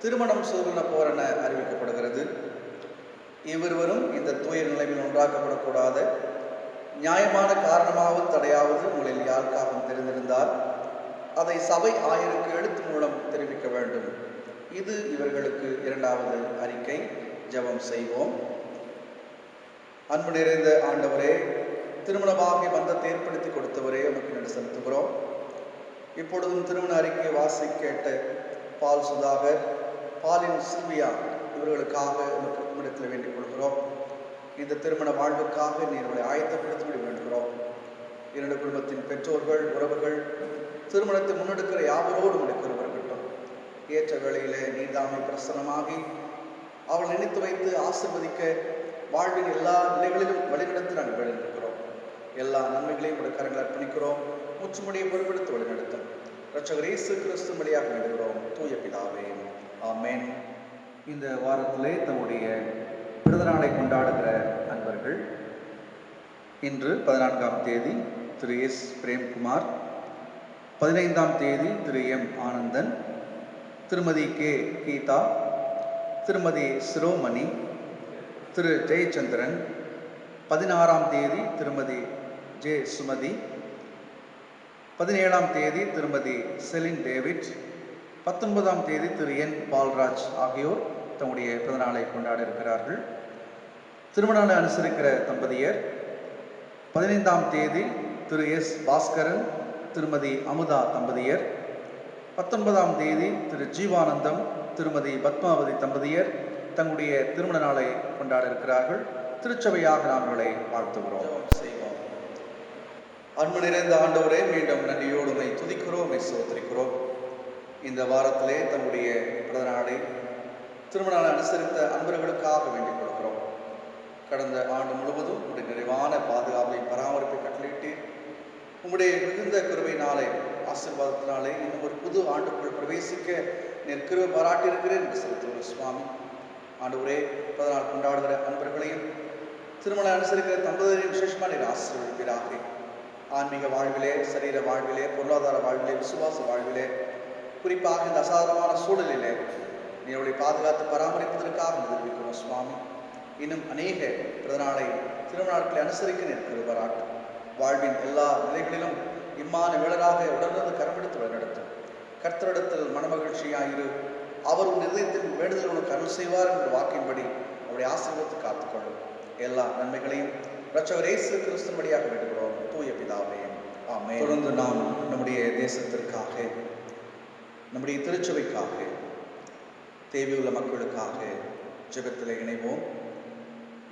திருமணம் செய்துள்ள போர் என அறிவிக்கப்படுகிறது. இவ்விருவரும் இந்த தூய நிலைமையில் ஒன்றாக்கப்படக்கூடாத நியாயமான காரணமாவது தடையாவது உங்களில் யாருக்காகவும் தெரிந்திருந்தால் அதை சபை ஆயருக்கு எழுத்து மூலம் தெரிவிக்க வேண்டும். இது இவர்களுக்கு இரண்டாவது அறிக்கை. ஜெபம் செய்வோம். அன்பு நிறைந்த ஆண்டவரே, திருமணமாகிய பந்தத்தை ஏற்படுத்தி கொடுத்தவரே உமக்கு நன்றி செலுத்துகிறோம். இப்பொழுதும் திருமண அறிக்கையை வாசி கேட்ட பால் சுதாகர், பாலின் சில்வியா இவர்களுக்காக உம்மிடத்தில் வேண்டிக் கொள்கிறோம். இந்த திருமண வாழ்வுக்காக நீர்களை ஆயத்தப்படுத்தி வேண்டுகிறோம். இரண்டு குடும்பத்தின் பெற்றோர்கள், உறவுகள் திருமணத்தை முன்னெடுக்கிற யாவரோடு முடிக்கிற வரட்டும். ஏற்ற வேளையிலே நீதாமை பிரசனமாகி அவள் நினைத்து வைத்து ஆசீர்வதிக்க வாழ்வின் எல்லா நிலைகளிலும் வழிநடத்தி நாங்கள் வழிநடக்கிறோம். எல்லா நன்மைகளையும் உடைய கரங்கள் அர்ப்பணிக்கிறோம். முற்றுமுடியை பொறுப்பெடுத்து வழிநடத்தும் இரட்சகர் இயேசு கிறிஸ்து வழியாக வேண்டுகிறோம். தூய பிதாவே, ஆமென். இந்த வாரத்திலே தம்முடைய பிறந்தநாளை கொண்டாடுகிற அன்பர்கள், இன்று 14ஆம் தேதி திரு எஸ் பிரேம்குமார், 15ஆம் தேதி திரு எம் ஆனந்தன், திருமதி கே கீதா, திருமதி சிரோமணி, திரு ஜெயச்சந்திரன், 16ஆம் தேதி திருமதி ஜே சுமதி, 17ஆம் தேதி திருமதி செலின் டேவிட், 19ஆம் தேதி திரு என் பால்ராஜ் ஆகியோர் தம்முடைய பிறந்தநாளை கொண்டாட இருக்கிறார்கள். திருமணநாளை அனுசரிக்கிற தம்பதியர் 15ஆம் தேதி திரு எஸ் பாஸ்கரன், திருமதி அமுதா தம்பதியர், 19ஆம் தேதி திரு ஜீவானந்தம், திருமதி பத்மாவதி தம்பதியர் தங்களுடைய திருமண நாளை கொண்டாட இருக்கிறார்கள். திருச்சபையாக நாங்களை வாழ்த்துகிறோம். செய்வோம். அன்பு நிறைந்த ஆண்டவரே, மீண்டும் நன்றியோடு உம்மை துதிக்கிறோம், உம்மை சோதரிக்கிறோம். இந்த வாரத்திலே தம்முடைய பிறந்தநாளை திருமண நாளை அனுசரித்த அன்பர்களுக்காக வேண்டிக் கொள்கிறோம். கடந்த ஆண்டு முழுவதும் உங்களுடைய நிறைவான பாதுகாப்பை பராமரிப்பை கட்டளையிட்டு உங்களுடைய மிகுந்த கிருபையினாலே ஆசீர்வாதத்தினாலே இன்னும் ஒரு புது ஆண்டுக்குள் பிரவேசிக்க நீர் கிருபை பாராட்டியிருக்கிறேன் என்று செலுத்துகிறோம். சுவாமி ஆண்டவரே, பிறந்தநாள் கொண்டாடுகிற அன்பர்களையும் திருமண அனுசரிக்கிற தம்பதியரையும் விசேஷமாக நீர் ஆசீர்வதிப்பீராக. ஆன்மீக வாழ்விலே, சரீர வாழ்விலே, பொருளாதார வாழ்விலே, விசுவாச வாழ்விலே, குறிப்பாக இந்த அசாதாரணமான சூழலிலே நீருடைய பாதுகாத்து பராமரிப்பதற்காக நிரூபிக்கிறோம். சுவாமி இன்னும் அநேக பிறந்தநாளை திருமண நாட்களை அனுசரிக்க நிற்கிற பாராட்டு வாழ்வின் எல்லா நிலைகளிலும் இம்மான வேளராக உடனிருந்து கரமெடுத்து வழிநடத்தும். கர்த்தரிடத்தில் மனமகிழ்ச்சியாயிரு, அவர் உன் இதயத்தில் வேண்டுதல் உனக்கு அருள் செய்வார் என்ற வாக்கின்படி அவருடைய ஆசீர்வாதத்தை காத்துக்கொள்ளும். எல்லா நன்மைகளையும் இரட்சகர் இயேசு கிறிஸ்து வழியாக வேண்டுகிறோம். தூய பிதாவே, ஆமென். தொடர்ந்து நாம் நம்முடைய தேசத்திற்காக, நம்முடைய திருச்சபைக்காக, தேவையுள்ள மக்களுக்காக ஜெபத்தில் இணைவோம்.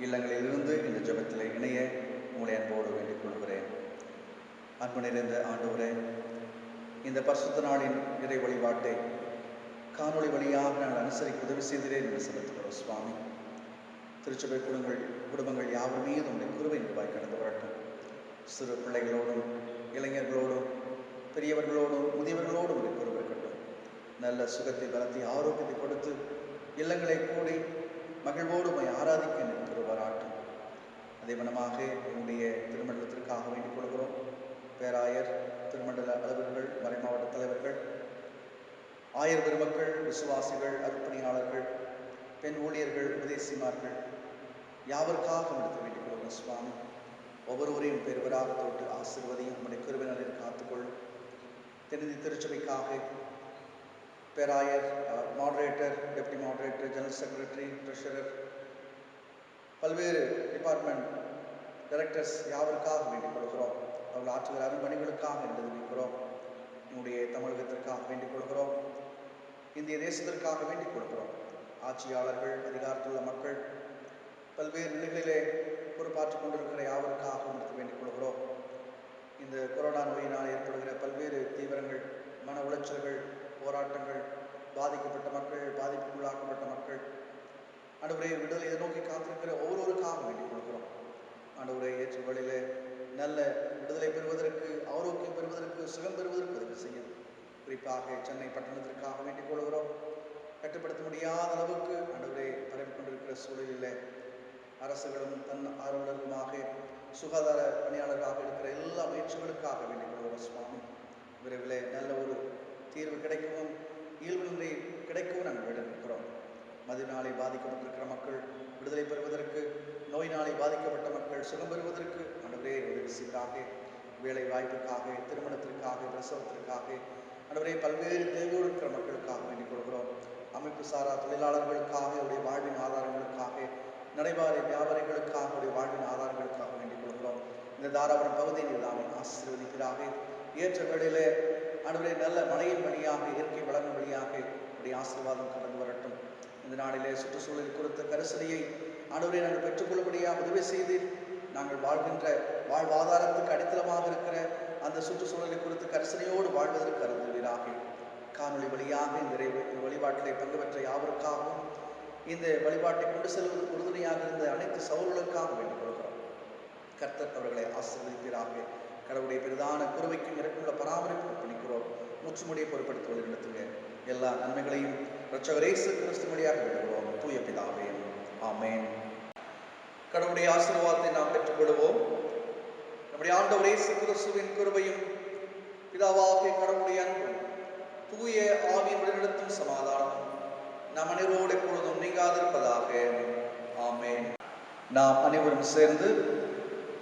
இல்லங்களில் இருந்து இந்த ஜெபத்தில் இணைய உங்களை அன்போடு வேண்டிக் கொள்கிறேன். அன்பு நிறைந்த ஆண்டவரே, இந்த பரிசுத்த நாளின் இறை வழிபாட்டை காணொளி வழியாக நாங்கள் அனுசரிக்க உதவி செய்கிறேன் என்று செலுத்துகிறோம். சுவாமி, திருச்சபை குடும்பங்கள் யாவர் மீது உங்களுடைய கிருபை நிர்வாகி கடந்து வரட்டும். சிறு பிள்ளைகளோடும், இளைஞர்களோடும், பெரியவர்களோடும், முதியவர்களோடும் உங்களுடைய கிருபை இருக்கட்டும். நல்ல சுகத்தை, பலத்தை, ஆரோக்கியத்தை கொடுத்து இல்லங்களை கூடி மகிழ்வோடு ஆராதிக்க நிற்கிற பாராட்டும். அதே மனமாக என்னுடைய திருமண்டலத்திற்காக வேண்டிக் கொள்கிறோம். பேராயர், திருமண்டல அலுவலர்கள், மறைமாவட்ட தலைவர்கள், ஆயர் பெருமக்கள், விசுவாசிகள், அர்ப்பணியாளர்கள், பெண் ஊழியர்கள், உபதேசிமார்கள் யாவருக்காக எடுத்து வேண்டிக் கொள்கிறோம். சுவாமி, ஒவ்வொருவரையும் பெருவராக தொட்டு ஆசீர்வதியும் நம்முடைய கிருபையினாலே காத்துக்கொள்ளும். தென்னிந்திய திருச்சபைக்காக பேராயர், moderator, deputy moderator, general secretary, treasurer, பல்வேறு டிபார்ட்மெண்ட் டைரக்டர்ஸ் யாவருக்காக வேண்டிக் கொள்கிறோம். அவர்கள் ஆற்றுகிற அரும்பணிகளுக்காக நினைக்கிறோம். என்னுடைய தமிழகத்திற்காக வேண்டிக் கொள்கிறோம். இந்திய தேசத்திற்காக வேண்டிக் கொடுக்கிறோம். ஆட்சியாளர்கள், அதிகாரத்துள்ள மக்கள், பல்வேறு நிலைகளிலே பொறுப்பாற்றிக் கொண்டிருக்கிற யாவருக்காக வேண்டிக் கொள்கிறோம். இந்த கொரோனா நோயினால் ஏற்படுகிற பல்வேறு தீவிரங்கள், மன உளைச்சல்கள், போராட்டங்கள், பாதிக்கப்பட்ட மக்கள், பாதிப்புக்குள்ளாக்கப்பட்ட மக்கள், ஆண்டவரே விடுதலை இதை நோக்கி காத்திருக்கிற ஒவ்வொருவருக்காக வேண்டிக் கொள்கிறோம். ஆண்டவரே ஏற்ற வழியிலே நல்ல விடுதலை பெறுவதற்கு, ஆரோக்கியம் பெறுவதற்கு, சுகம் பெறுவதற்கு உதவி செய்யும். குறிப்பாக சென்னை பட்டணத்திற்காக வேண்டிக் கொள்கிறோம். கட்டுப்படுத்த முடியாத அளவுக்கு ஆண்டவரே பரவி கொண்டிருக்கிற சூழலில் அரசுகளும் தன் ஆர்வலர்களுமாக சுகாதார பணியாளர்களாக இருக்கிற எல்லா முயற்சிகளுக்காக வேண்டிக் கொள்கிறோம். சுவாமி விரைவில் நல்ல ஒரு தீர்வு கிடைக்கவும், இயல்புநிலை கிடைக்கவும் நாங்கள் வேண்டியிருக்கிறோம். மதுவினாலே பாதிக்கப்பட்டிருக்கிற மக்கள் விடுதலை பெறுவதற்கு, நோயினாலே பாதிக்கப்பட்ட மக்கள் சுகம் பெறுவதற்கு ஆண்டவரே உதவி செய்வதாக. வேலை வாய்ப்புக்காக, திருமணத்திற்காக, பிரசவத்திற்காக ஆண்டவரே பல்வேறு தேவையோடு இருக்கிற மக்களுக்காக வேண்டிக் கொள்கிறோம். அமைப்பு சாரா தொழிலாளர்களுக்காக, உடைய வாழ்வின் ஆதாரங்களுக்காக, நடைபாதை வியாபாரிகளுக்காக, உடைய வாழ்வின் ஆதாரங்களுக்காக வேண்டிக் கொள்கிறோம். இந்த தாராபுரம் பகுதியில் எல்லாமே ஆசீர்வதிக்கிறாக. ஏற்ற வேளையிலே ஆண்டவரே நல்ல மழையின் வழியாக, இயற்கை வளங்கள் வழியாக உடைய ஆசீர்வாதம் கடந்து வரட்டும். இந்த நாளிலே சுற்றுச்சூழல் குறித்த கரிசனையை ஆண்டவரே நாங்கள் பெற்றுக்கொள்ளும்படியாக உதவி செய்து, நாங்கள் வாழ்கின்ற வாழ்வாதாரத்துக்கு அடித்தளமாக இருக்கிற அந்த சுற்றுச்சூழலை குறித்து கரிசனையோடு வாழ்வதற்கு அருந்துவீராக. காணொலி வழியாக இந்த வழிபாட்டிலே பங்கு பெற்ற யாவருக்காகவும், இந்த வழிபாட்டை கொண்டு செல்வதற்கு உறுதுணையாக இருந்த அனைத்து சகோதரர்களுக்காக வேண்டிக் கொள்கிறோம். கர்த்தர் அவர்களை ஆசீர்வதிப்பீராக. கடவுளுடைய பெரிதான குருவைக்கும் இறக்குள்ள பராமரிப்பு பண்ணிக்கிறோம். முற்றுமுடியை பொறுப்படுத்துவதை நடத்துங்க. எல்லா நன்மைகளையும் இரட்சகர் இயேசு கிறிஸ்து வழியாக விடுகிறோம். தூய பிதாவே, ஆமென். கடவுளுடைய ஆசீர்வாதத்தை நாம் பெற்றுக்கொள்வோம். நம்முடைய ஆண்டவர் இயேசு கிறிஸ்துவின் கிருபையும், பிதாவாகிய கடவுளுடைய அன்பும், தூய ஆவியின் வழிநடத்தும் சமாதானமும் நம் அனைவரோடு எப்பொழுதும் நீங்காதிருப்பதாக. ஆமென். நாம் அனைவரும் சேர்ந்து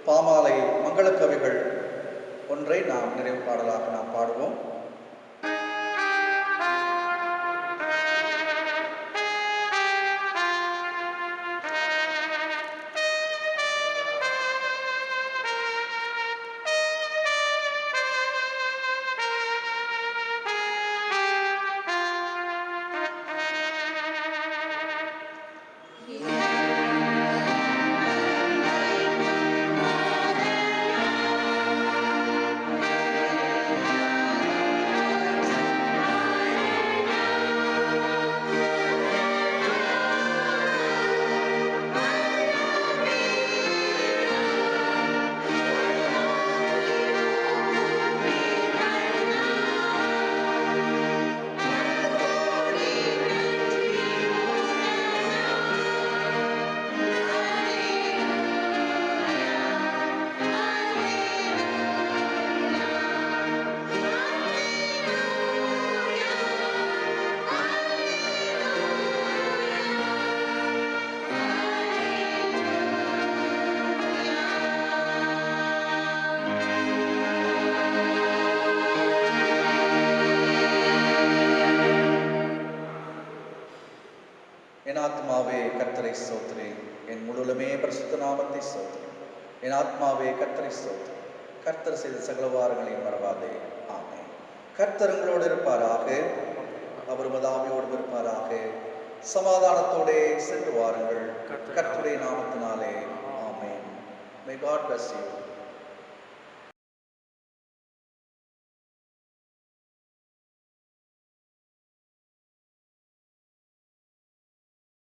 பாமாலை மங்களக்கவிகள் ஒன்றை நாம் நிறைவு பாடலாக நாம் பாடுவோம். என் ஆத்மாவே கர்த்தரை ஸ்தோத்திரி, என் முழுவதுமே பரிசுத்த நாமத்தை ஸ்தோத்திரி. என் ஆத்மாவே கர்த்தரை ஸ்தோத்திரி, கர்த்தர் செய்த சகலவாரங்களையும் மறவாதே. ஆமென். கர்த்தர் உங்களோடு இருப்பாராக, அவர் மதாவியோடு இருப்பாராக. சமாதானத்தோடு சென்று வாருங்கள். கர்த்தருடைய நாமத்தினாலே. ஆமென். May God bless you.